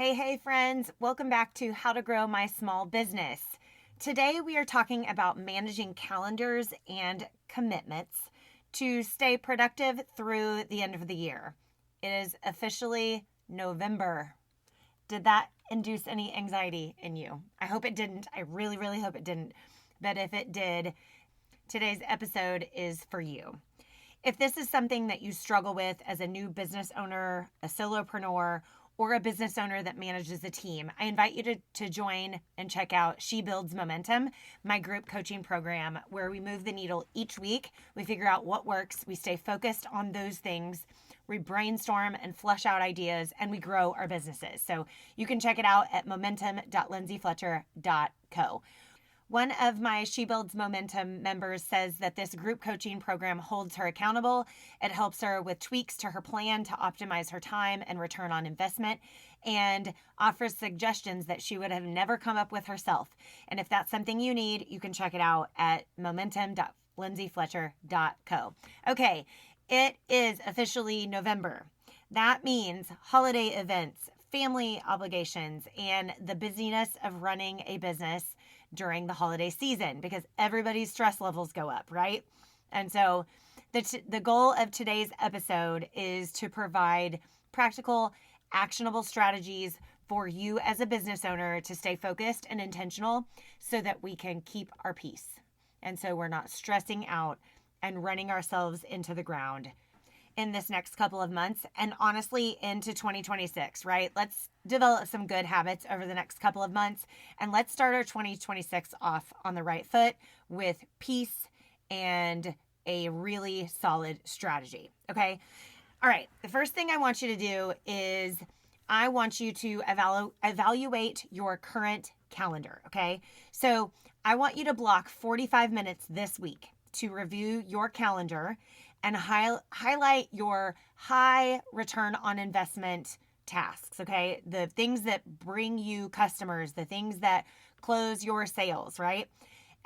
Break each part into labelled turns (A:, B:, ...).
A: Hey, friends. Welcome back to How to Grow My Small Business. Today, we are talking about managing calendars and commitments to stay productive through the end of the year. It is officially November. Did that induce any anxiety in you? I hope it didn't. I really, really hope it didn't. But if it did, today's episode is for you. If this is something that you struggle with as a new business owner, a solopreneur, or a business owner that manages a team, I invite you to join and check out She Builds Momentum, my group coaching program, where we move the needle each week. We figure out what works, we stay focused on those things, we brainstorm and flesh out ideas, and we grow our businesses. So you can check it out at momentum.lindsayfletcher.co. One of my She Builds Momentum members says that this group coaching program holds her accountable. It helps her with tweaks to her plan to optimize her time and return on investment, and offers suggestions that she would have never come up with herself. And if that's something you need, you can check it out at momentum.lindsayfletcher.co. Okay, it is officially November. That means holiday events, family obligations, and the busyness of running a business during the holiday season, because everybody's stress levels go up, right? And so the goal of today's episode is to provide practical, actionable strategies for you as a business owner to stay focused and intentional so that we can keep our peace. And so we're not stressing out and running ourselves into the ground in this next couple of months, and honestly into 2026, right? Let's develop some good habits over the next couple of months, and let's start our 2026 off on the right foot with peace and a really solid strategy, okay? All right, the first thing I want you to do is I want you to evaluate your current calendar, okay? So I want you to block 45 minutes this week to review your calendar and highlight your high return on investment tasks, okay? The things that bring you customers, the things that close your sales, right?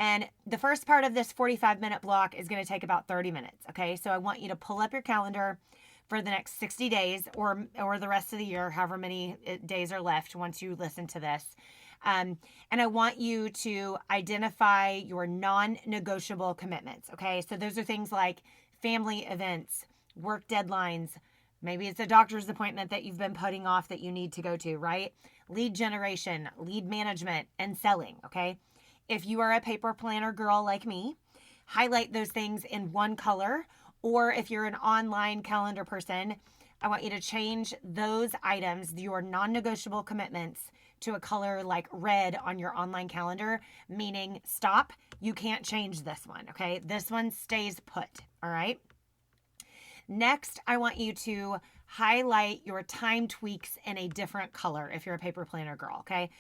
A: And the first part of this 45-minute block is going to take about 30 minutes, okay? So I want you to pull up your calendar for the next 60 days or the rest of the year, however many days are left once you listen to this. And I want you to identify your non-negotiable commitments, okay? So those are things like family events, work deadlines, maybe it's a doctor's appointment that you've been putting off that you need to go to, right? Lead generation, lead management, and selling, okay? If you are a paper planner girl like me, highlight those things in one color, or if you're an online calendar person, I want you to change those items, your non-negotiable commitments, to a color like red on your online calendar, meaning stop, you can't change this one, okay? This one stays put, all right? Next, I want you to highlight your time tweaks in a different color if you're a paper planner girl, okay?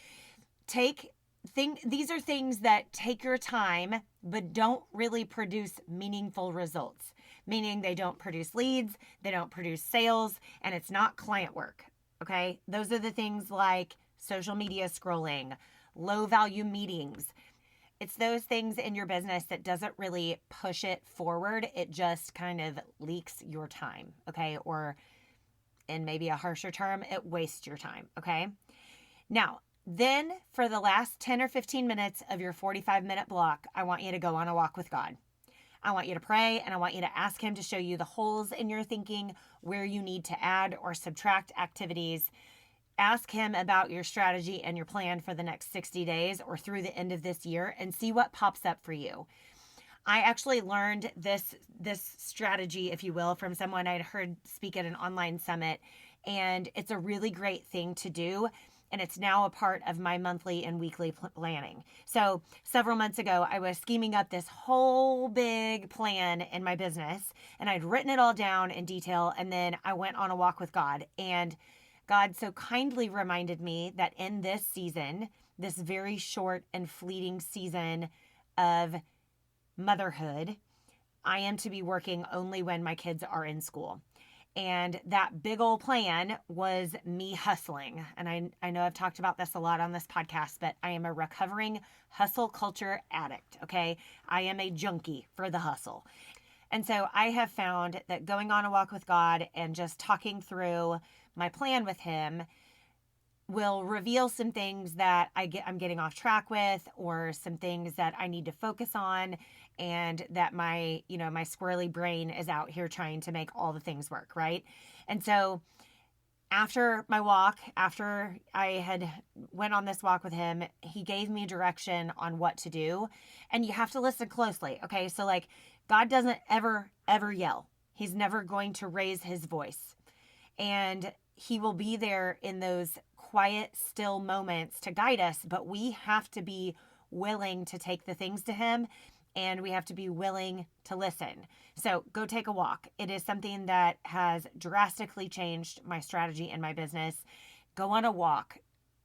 A: These are things that take your time but don't really produce meaningful results, meaning they don't produce leads, they don't produce sales, and it's not client work, okay? Those are the things like social media scrolling, low value meetings. It's those things in your business that doesn't really push it forward. It just kind of leaks your time, okay? Or in maybe a harsher term, it wastes your time, okay? Now, then for the last 10 or 15 minutes of your 45-minute block, I want you to go on a walk with God. I want you to pray, and I want you to ask Him to show you the holes in your thinking, where you need to add or subtract activities. Ask Him about your strategy and your plan for the next 60 days or through the end of this year, and see what pops up for you. I actually learned this strategy, if you will, from someone I'd heard speak at an online summit, and it's a really great thing to do. And it's now a part of my monthly and weekly planning. So several months ago, I was scheming up this whole big plan in my business, and I'd written it all down in detail. And then I went on a walk with God, and God so kindly reminded me that in this season, this very short and fleeting season of motherhood, I am to be working only when my kids are in school. And that big old plan was me hustling. And I know I've talked about this a lot on this podcast, but I am a recovering hustle culture addict, okay? I am a junkie for the hustle. And so I have found that going on a walk with God and just talking through my plan with Him will reveal some things that I'm getting off track with, or some things that I need to focus on, and that my squirrely brain is out here trying to make all the things work, right? And so after my walk, after I had went on this walk with him, he gave me direction on what to do. And you have to listen closely. Okay. So like, God doesn't ever yell. He's never going to raise his voice. And he will be there in those quiet, still moments to guide us. But we have to be willing to take the things to him, and we have to be willing to listen. So go take a walk. It is something that has drastically changed my strategy in my business. Go on a walk.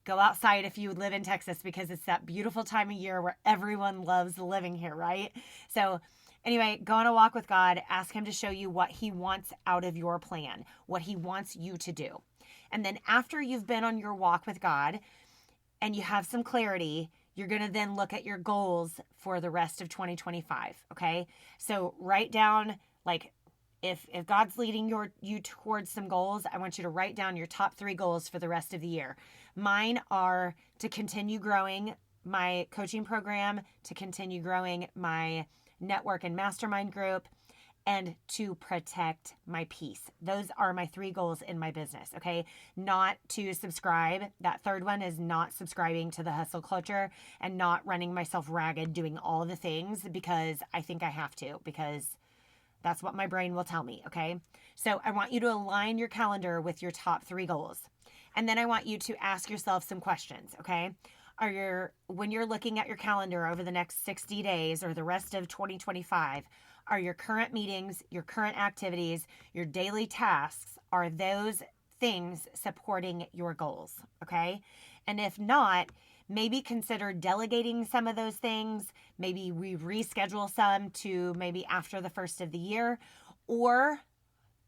A: Go outside if you live in Texas, because it's that beautiful time of year where everyone loves living here, right? So anyway, go on a walk with God. Ask him to show you what he wants out of your plan, what he wants you to do. And then after you've been on your walk with God and you have some clarity, you're going to then look at your goals for the rest of 2025. Okay. So write down, like, if God's leading you towards some goals, I want you to write down your top 3 goals for the rest of the year. Mine are to continue growing my coaching program, to continue growing my network and mastermind group, and to protect my peace. Those are my 3 goals in my business, okay? Not to subscribe. That third one is not subscribing to the hustle culture and not running myself ragged doing all the things because I think I have to, because that's what my brain will tell me, okay? So I want you to align your calendar with your top 3 goals. And then I want you to ask yourself some questions, okay? When you're looking at your calendar over the next 60 days or the rest of 2025, are your current meetings, your current activities, your daily tasks, are those things supporting your goals? Okay. And if not, maybe consider delegating some of those things. Maybe we reschedule some to maybe after the first of the year. Or,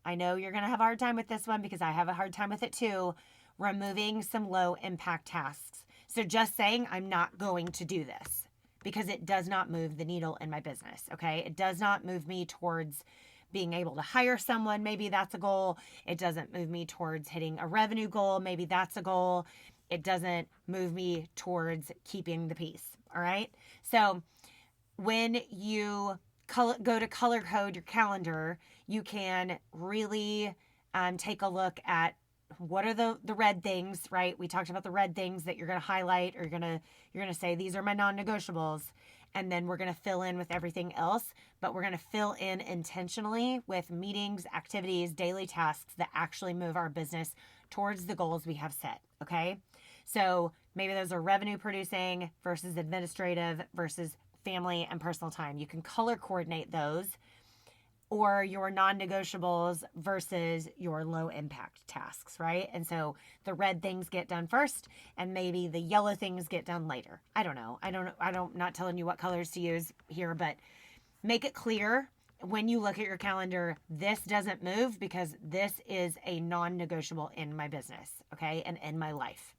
A: I know you're going to have a hard time with this one because I have a hard time with it too, removing some low impact tasks. So just saying, I'm not going to do this, because it does not move the needle in my business, okay? It does not move me towards being able to hire someone. Maybe that's a goal. It doesn't move me towards hitting a revenue goal. Maybe that's a goal. It doesn't move me towards keeping the peace, all right? So when you go to color code your calendar, you can really take a look at what are the red things, right? We talked about the red things that you're going to highlight, or you're going to say, these are my non-negotiables. And then we're going to fill in with everything else, but we're going to fill in intentionally with meetings, activities, daily tasks that actually move our business towards the goals we have set. Okay. So maybe those are revenue producing versus administrative versus family and personal time. You can color coordinate those, or your non-negotiables versus your low impact tasks, right? And so the red things get done first, and maybe the yellow things get done later. I don't know. I'm not telling you what colors to use here, but make it clear when you look at your calendar, this doesn't move because this is a non-negotiable in my business, okay? And in my life,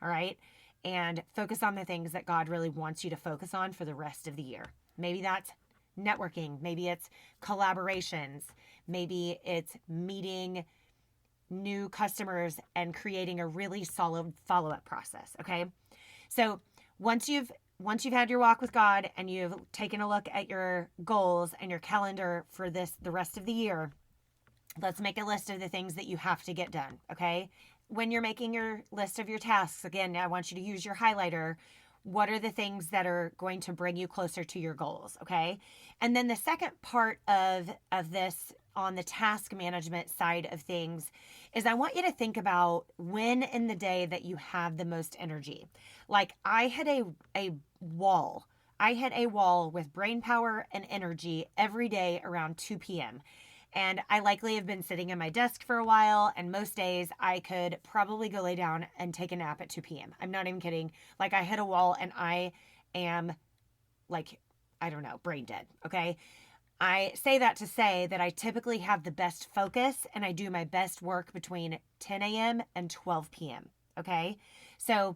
A: all right? And focus on the things that God really wants you to focus on for the rest of the year. Maybe that's networking, maybe it's collaborations, maybe it's meeting new customers and creating a really solid follow-up process. Okay. So once you've had your walk with God and you've taken a look at your goals and your calendar for the rest of the year, let's make a list of the things that you have to get done. Okay. When you're making your list of your tasks, again, I want you to use your highlighter. What are the things that are going to bring you closer to your goals? Okay. And then the second part of this on the task management side of things is I want you to think about when in the day that you have the most energy. Like I hit a wall. I hit a wall with brain power and energy every day around 2 p.m. And I likely have been sitting at my desk for a while, and most days I could probably go lay down and take a nap at 2 p.m. I'm not even kidding. Like I hit a wall and I am like, I don't know, brain dead. Okay. I say that to say that I typically have the best focus and I do my best work between 10 a.m. and 12 p.m. Okay. So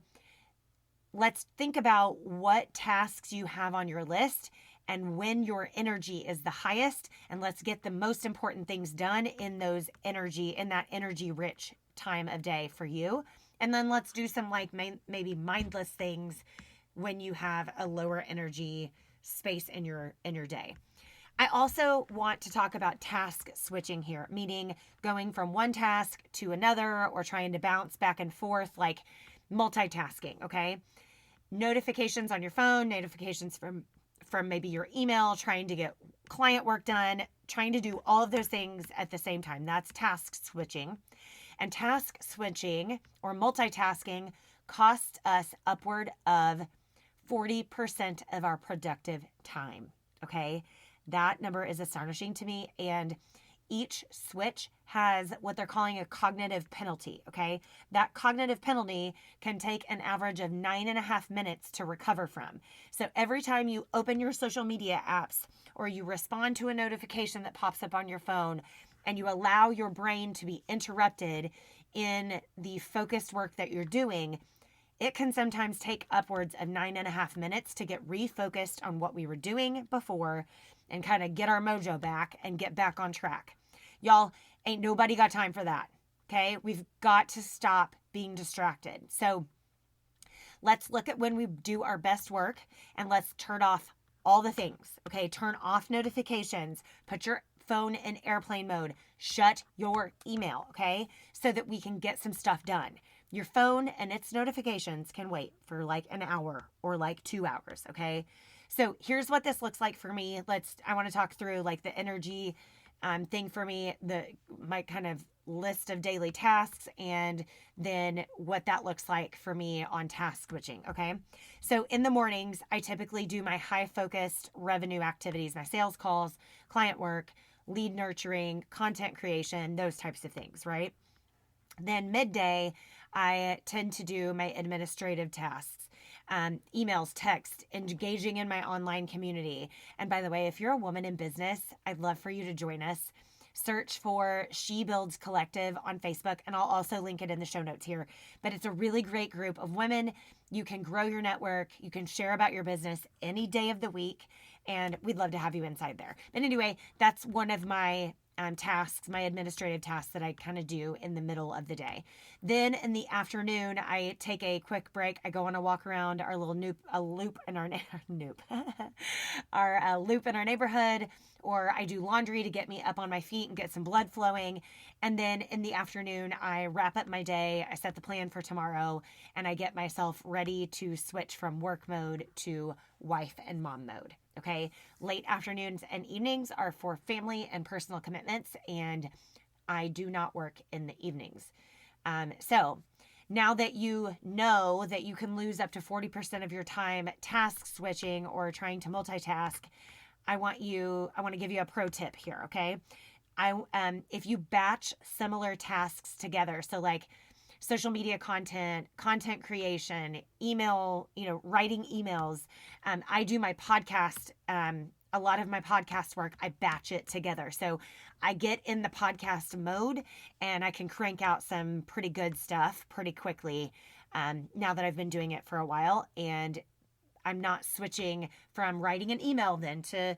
A: let's think about what tasks you have on your list and when your energy is the highest, and let's get the most important things done in that energy rich time of day for you. And then let's do some like maybe mindless things when you have a lower energy space in your day. I also want to talk about task switching here, meaning going from one task to another or trying to bounce back and forth, like multitasking, okay? Notifications on your phone, notifications from maybe your email, trying to get client work done, trying to do all of those things at the same time. That's task switching. And task switching or multitasking costs us upward of 40% of our productive time. Okay. That number is astonishing to me. And each switch has what they're calling a cognitive penalty. Okay. That cognitive penalty can take an average of 9.5 minutes to recover from. So every time you open your social media apps or you respond to a notification that pops up on your phone and you allow your brain to be interrupted in the focused work that you're doing, it can sometimes take upwards of 9.5 minutes to get refocused on what we were doing before and kind of get our mojo back and get back on track. Y'all, ain't nobody got time for that. Okay. We've got to stop being distracted. So let's look at when we do our best work and let's turn off all the things. Okay. Turn off notifications, put your phone in airplane mode, shut your email. Okay. So that we can get some stuff done. Your phone and its notifications can wait for like an hour or like 2 hours. Okay. So here's what this looks like for me. I want to talk through like the energy thing for me, my kind of list of daily tasks, and then what that looks like for me on task switching. Okay. So in the mornings, I typically do my high focused revenue activities, my sales calls, client work, lead nurturing, content creation, those types of things. Right. Then midday, I tend to do my administrative tasks, emails, text, engaging in my online community. And by the way, if you're a woman in business, I'd love for you to join us. Search for She Builds Collective on Facebook, and I'll also link it in the show notes here. But it's a really great group of women. You can grow your network. You can share about your business any day of the week, and we'd love to have you inside there. But anyway, that's one of my tasks, my administrative tasks that I kind of do in the middle of the day. Then in the afternoon, I take a quick break. I go on a walk around our little loop in our loop in our neighborhood, or I do laundry to get me up on my feet and get some blood flowing. And then in the afternoon, I wrap up my day. I set the plan for tomorrow, and I get myself ready to switch from work mode to wife and mom mode. Okay. Late afternoons and evenings are for family and personal commitments, and I do not work in the evenings. So now that you know that you can lose up to 40% of your time task switching or trying to multitask, I want to give you a pro tip here. Okay. If you batch similar tasks together, so like social media content creation, email, writing emails. I do my podcast, a lot of my podcast work, I batch it together. So I get in the podcast mode and I can crank out some pretty good stuff pretty quickly now that I've been doing it for a while. And I'm not switching from writing an email then to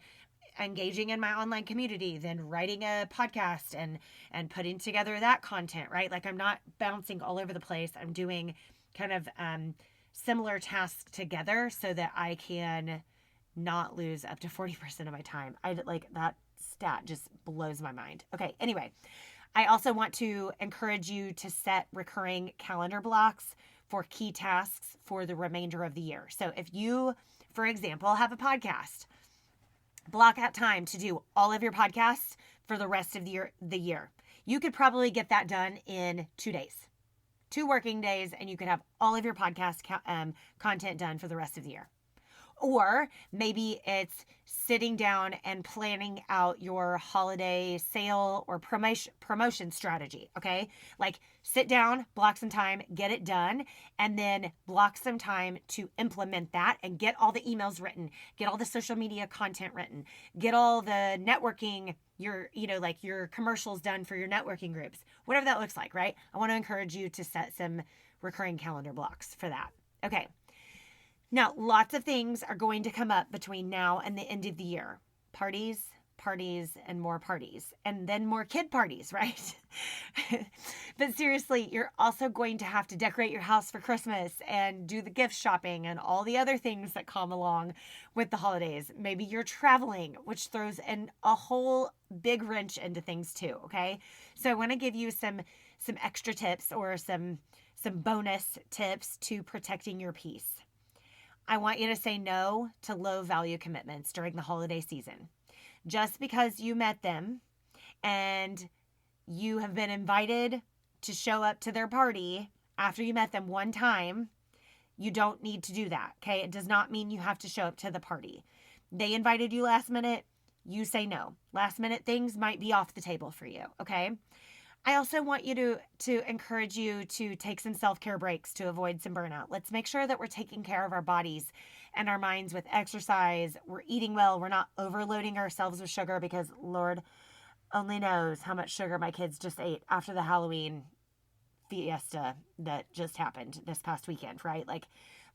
A: engaging in my online community, then writing a podcast and putting together that content, right? Like I'm not bouncing all over the place. I'm doing kind of similar tasks together so that I can not lose up to 40% of my time. I like that stat just blows my mind. Okay. Anyway, I also want to encourage you to set recurring calendar blocks for key tasks for the remainder of the year. So if you, for example, have a podcast, block out time to do all of your podcasts for the rest of the year. You could probably get that done in 2 days, 2 working days, and you could have all of your podcast content done for the rest of the year. Or maybe it's sitting down and planning out your holiday sale or promotion strategy. Okay. Like sit down, block some time, get it done, and then block some time to implement that and get all the emails written, get all the social media content written, get all the networking, your commercials done for your networking groups, whatever that looks like, right? I want to encourage you to set some recurring calendar blocks for that. Okay. Now, lots of things are going to come up between now and the end of the year. Parties, parties and more parties and then more kid parties, right? But seriously, you're also going to have to decorate your house for Christmas and do the gift shopping and all the other things that come along with the holidays. Maybe you're traveling, which throws in a whole big wrench into things too, okay? So I want to give you some extra tips or some bonus tips to protecting your peace. I want you to say no to low value commitments during the holiday season. Just because you met them and you have been invited to show up to their party after you met them one time, you don't need to do that, okay? It does not mean you have to show up to the party. They invited you last minute, you say no. Last minute things might be off the table for you, okay? I also want you to encourage you to take some self-care breaks to avoid some burnout. Let's make sure that we're taking care of our bodies and our minds with exercise. We're eating well. We're not overloading ourselves with sugar because Lord only knows how much sugar my kids just ate after the Halloween fiesta that just happened this past weekend, right? Like,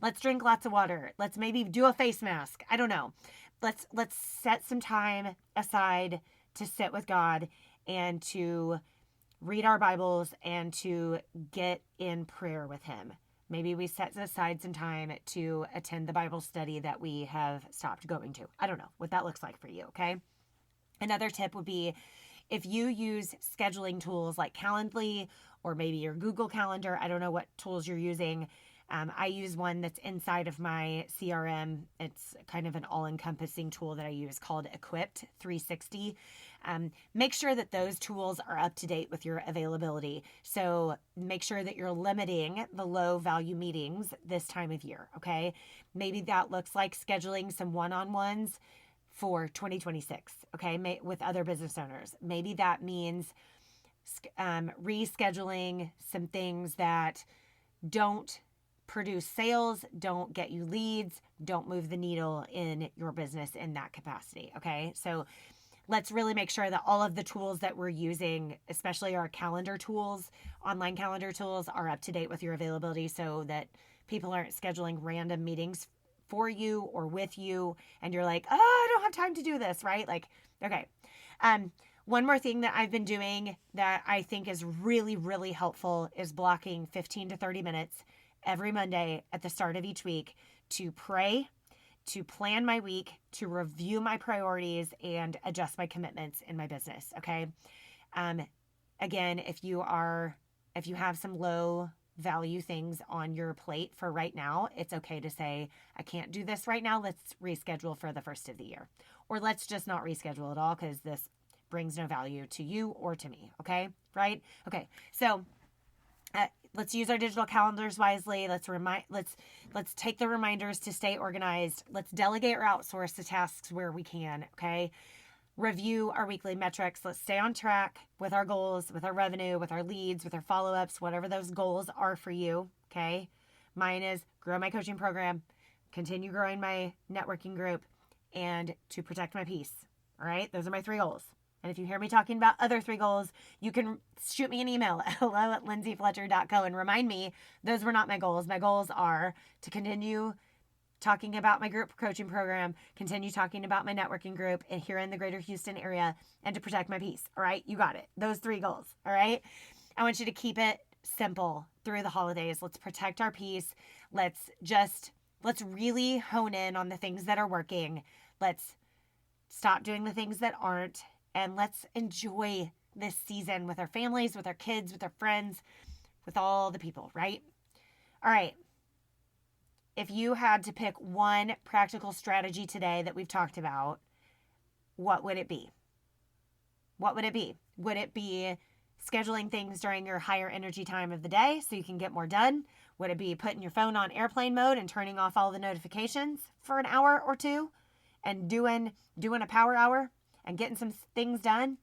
A: let's drink lots of water. Let's maybe do a face mask. I don't know. Let's set some time aside to sit with God and to read our Bibles and to get in prayer with Him. Maybe we set aside some time to attend the Bible study that we have stopped going to. I don't know what that looks like for you, okay? Another tip would be if you use scheduling tools like Calendly or maybe your Google Calendar. I don't know what tools you're using. I use one that's inside of my CRM. It's kind of an all-encompassing tool that I use called Equipped 360. Make sure that those tools are up to date with your availability. So make sure that you're limiting the low value meetings this time of year, okay? Maybe that looks like scheduling some one-on-ones for 2026, okay, with other business owners. Maybe that means rescheduling some things that don't produce sales, don't get you leads, don't move the needle in your business in that capacity, okay? So let's really make sure that all of the tools that we're using, especially our calendar tools, online calendar tools, are up to date with your availability so that people aren't scheduling random meetings for you or with you and you're like, oh, I don't have time to do this, right? Like, okay. One more thing that I've been doing that I think is really, really helpful is blocking 15 to 30 minutes every Monday at the start of each week to pray, to plan my week, to review my priorities, and adjust my commitments in my business, okay? Again, if you have some low value things on your plate for right now, it's okay to say, I can't do this right now. Let's reschedule for the first of the year. Or let's just not reschedule at all because this brings no value to you or to me, okay? Right? Okay, so let's use our digital calendars wisely. Let's take the reminders to stay organized. Let's delegate or outsource the tasks where we can, okay? Review our weekly metrics. Let's stay on track with our goals, with our revenue, with our leads, with our follow-ups, whatever those goals are for you, okay? Mine is grow my coaching program, continue growing my networking group, and to protect my peace, all right? Those are my 3 goals. And if you hear me talking about other 3 goals, you can shoot me an email at hello@lindsayfletcher.co and remind me those were not my goals. My goals are to continue talking about my group coaching program, continue talking about my networking group and here in the greater Houston area, and to protect my peace. All right, you got it. Those 3 goals. All right. I want you to keep it simple through the holidays. Let's protect our peace. Let's really hone in on the things that are working. Let's stop doing the things that aren't. And let's enjoy this season with our families, with our kids, with our friends, with all the people, right? All right. If you had to pick one practical strategy today that we've talked about, what would it be? What would it be? Would it be scheduling things during your higher energy time of the day so you can get more done? Would it be putting your phone on airplane mode and turning off all the notifications for an hour or 2 and doing a power hour and getting some things done?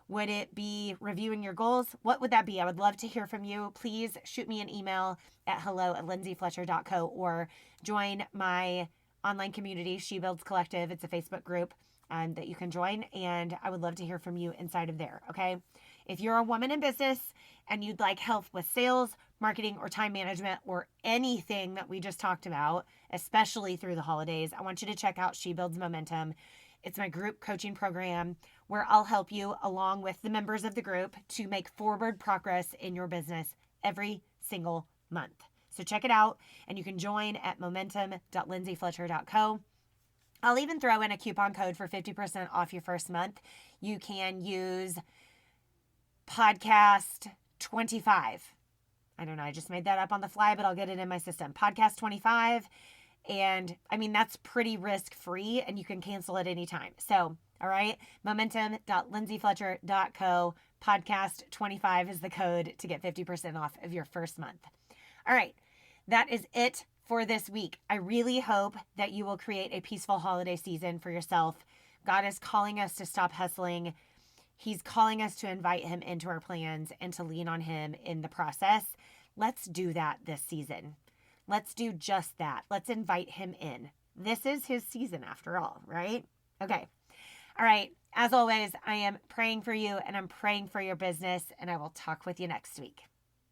A: Would it be reviewing your goals? What would that be? I would love to hear from you. Please shoot me an email at hello@lindsayfletcher.co or join my online community, She Builds Collective. It's a Facebook group that you can join, and I would love to hear from you inside of there, okay? If you're a woman in business and you'd like help with sales, marketing, or time management, or anything that we just talked about, especially through the holidays, I want you to check out She Builds Momentum. It's my group coaching program where I'll help you along with the members of the group to make forward progress in your business every single month. So check it out, and you can join at momentum.lindsayfletcher.co. I'll even throw in a coupon code for 50% off your first month. You can use podcast 25. I don't know, I just made that up on the fly, but I'll get it in my system. Podcast 25. And I mean, that's pretty risk-free, and you can cancel at any time. So, all right, momentum.lindsayfletcher.co. Podcast 25 is the code to get 50% off of your first month. All right, that is it for this week. I really hope that you will create a peaceful holiday season for yourself. God is calling us to stop hustling. He's calling us to invite him into our plans and to lean on him in the process. Let's do that this season. Let's do just that. Let's invite him in. This is his season after all, right? Okay. All right. As always, I am praying for you and I'm praying for your business, and I will talk with you next week.